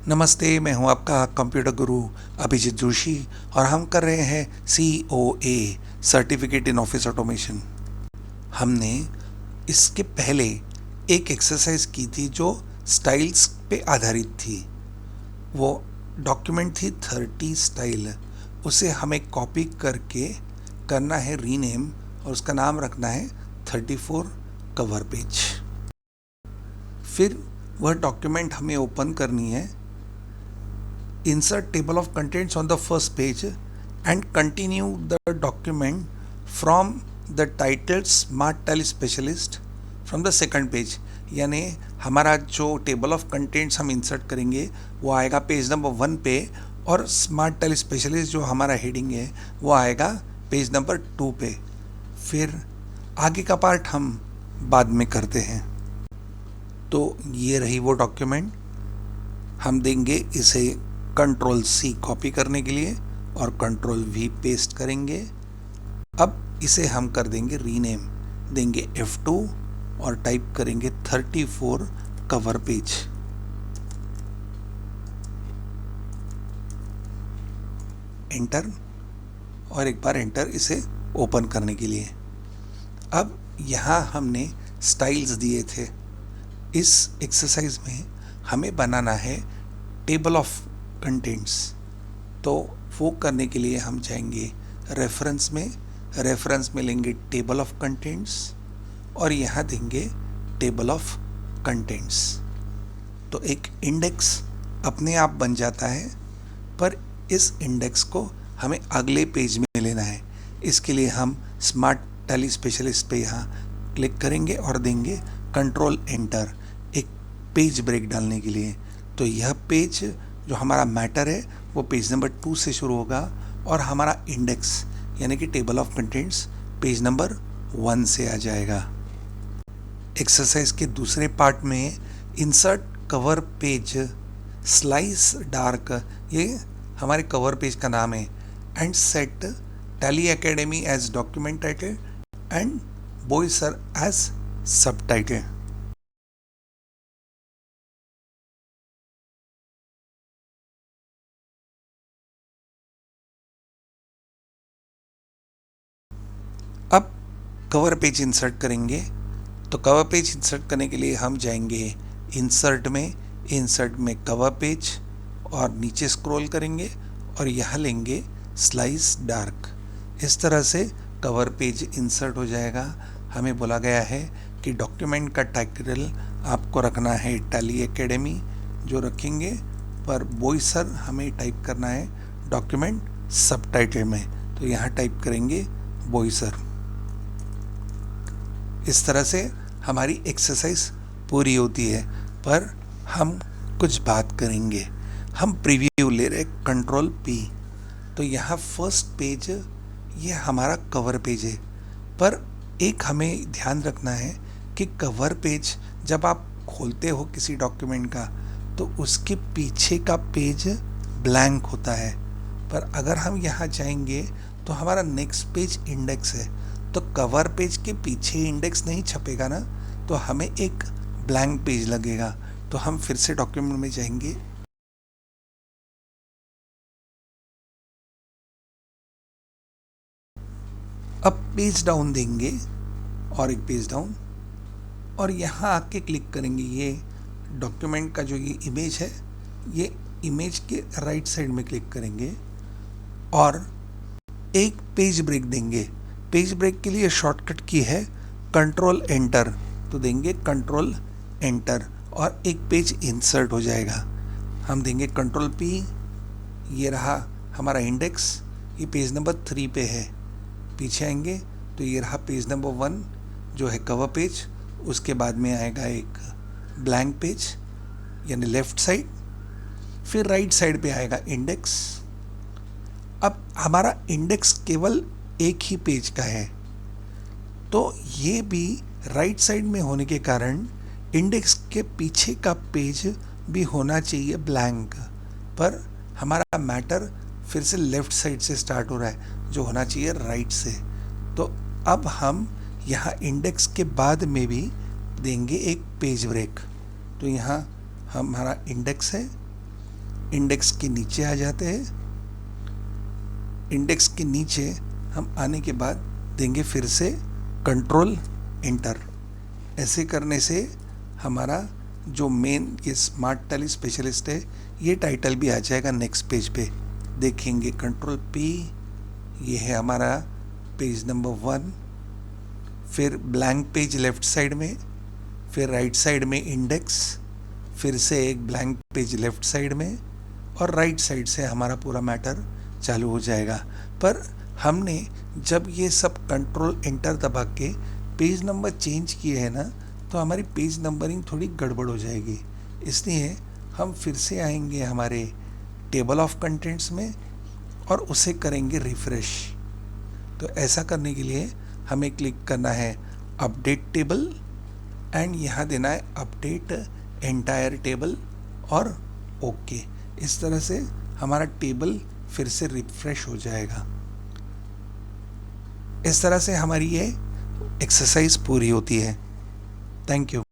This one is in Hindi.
नमस्ते, मैं हूं आपका कंप्यूटर गुरु अभिजीत जोशी और हम कर रहे हैं COA certificate in office automation. हमने इसके पहले एक एक्सरसाइज की थी जो स्टाइल्स पे आधारित थी। वो डॉक्यूमेंट थी 30 स्टाइल। उसे हमें कॉपी करके करना है रीनेम और उसका नाम रखना है 34 कवर पेज। फिर वह डॉक्यूमेंट हमें ओपन करनी है, insert table of contents on the first page and continue the document from the titled Smart Tally Specialist from the second page। यानी हमारा जो टेबल ऑफ कंटेंट्स हम इंसर्ट करेंगे वो आएगा पेज नंबर 1 पे और स्मार्ट टैली स्पेशलिस्ट जो हमारा हेडिंग है वो आएगा पेज नंबर 2 पे। फिर आगे का पार्ट हम बाद में करते हैं। तो ये रही वो डॉक्यूमेंट। हम देंगे इसे Ctrl+C कॉपी करने के लिए और Ctrl+V पेस्ट करेंगे। अब इसे हम कर देंगे रीनेम, देंगे F2 और टाइप करेंगे 34 कवर पेज। एंटर और एक बार एंटर इसे ओपन करने के लिए। अब यहाँ हमने स्टाइल्स दिए थे। इस एक्सरसाइज में हमें बनाना है टेबल ऑफ कंटेंट्स। तो वो करने के लिए हम जाएंगे रेफरेंस में लेंगे टेबल ऑफ कंटेंट्स और यहाँ देंगे टेबल ऑफ कंटेंट्स। तो एक इंडेक्स अपने आप बन जाता है, पर इस इंडेक्स को हमें अगले पेज में लेना है। इसके लिए हम स्मार्ट टैली स्पेशलिस्ट पे यहाँ क्लिक करेंगे और देंगे Ctrl एंटर एक पेज ब्रेक डालने के लिए। तो यह पेज जो हमारा मैटर है वो पेज नंबर 2 से शुरू होगा और हमारा इंडेक्स यानी कि table of contents page number 1 से आ जाएगा। एक्सरसाइज के दूसरे पार्ट में insert cover page slice dark, ये हमारे कवर पेज का नाम है, and set tally academy as document title and Boisar as subtitle. अब कवर पेज इंसर्ट करेंगे। तो कवर पेज इंसर्ट करने के लिए हम जाएंगे इंसर्ट में कवर पेज और नीचे स्क्रॉल करेंगे और यहाँ लेंगे स्लाइस डार्क। इस तरह से कवर पेज इंसर्ट हो जाएगा। हमें बोला गया है कि डॉक्यूमेंट का टाइटल आपको रखना है टैली एकेडमी, जो रखेंगे, पर बोईसर हमें टाइप करना है डॉक्यूमेंट सब टाइटल में। तो यहाँ टाइप करेंगे बोईसर। इस तरह से हमारी एक्सरसाइज पूरी होती है, पर हम कुछ बात करेंगे। हम प्रीव्यू ले रहे Ctrl+P। तो यहाँ फर्स्ट पेज ये हमारा कवर पेज है, पर एक हमें ध्यान रखना है कि कवर पेज जब आप खोलते हो किसी डॉक्यूमेंट का तो उसके पीछे का पेज ब्लैंक होता है। पर अगर हम यहाँ जाएंगे तो हमारा नेक्स्ट पेज इंडेक्स है, तो कवर पेज के पीछे इंडेक्स नहीं छपेगा ना, तो हमें एक ब्लैंक पेज लगेगा। तो हम फिर से डॉक्यूमेंट में जाएंगे, अब पेज डाउन देंगे और एक पेज डाउन और यहाँ आके क्लिक करेंगे। ये डॉक्यूमेंट का जो ये इमेज है, ये इमेज के राइट साइड में क्लिक करेंगे और एक पेज ब्रेक देंगे। पेज ब्रेक के लिए शॉर्टकट की है Ctrl एंटर। तो देंगे Ctrl एंटर और एक पेज इंसर्ट हो जाएगा। हम देंगे Ctrl+P। ये रहा हमारा इंडेक्स, ये पेज नंबर 3 पे है। पीछे आएंगे तो ये रहा पेज नंबर 1 जो है कवर पेज। उसके बाद में आएगा एक ब्लैंक पेज यानी लेफ्ट साइड, फिर राइट साइड पे आएगा इंडेक्स। अब हमारा इंडेक्स केवल एक ही पेज का है, तो ये भी राइट साइड में होने के कारण इंडेक्स के पीछे का पेज भी होना चाहिए ब्लैंक, पर हमारा मैटर फिर से लेफ्ट साइड से स्टार्ट हो रहा है जो होना चाहिए राइट से। तो अब हम यहाँ इंडेक्स के बाद में भी देंगे एक पेज ब्रेक। तो यहाँ हमारा इंडेक्स है इंडेक्स के नीचे आ जाते हैं। इंडेक्स के नीचे हम आने के बाद देंगे फिर से कंट्रोल एंटर। ऐसे करने से हमारा जो मेन ये स्मार्ट टैली स्पेशलिस्ट है ये टाइटल भी आ जाएगा नेक्स्ट पेज पे। देखेंगे कंट्रोल पी, ये है हमारा पेज नंबर 1। फिर ब्लैंक पेज लेफ्ट साइड में, फिर राइट साइड में इंडेक्स, फिर से एक ब्लैंक पेज लेफ्ट साइड में, और राइट साइड से हमारा पूरा मैटर चालू हो जाएगा। पर हमने जब ये सब कंट्रोल एंटर दबा के पेज नंबर चेंज किए हैं ना, तो हमारी पेज नंबरिंग थोड़ी गड़बड़ हो जाएगी। इसलिए हम फिर से आएंगे हमारे टेबल ऑफ कंटेंट्स में और उसे करेंगे रिफ्रेश। तो ऐसा करने के लिए हमें क्लिक करना है अपडेट टेबल एंड यहाँ देना है अपडेट एंटायर टेबल और ओके। इस तरह से हमारा टेबल फिर से रिफ्रेश हो जाएगा। इस तरह से हमारी ये एक्सरसाइज पूरी होती है। Thank you.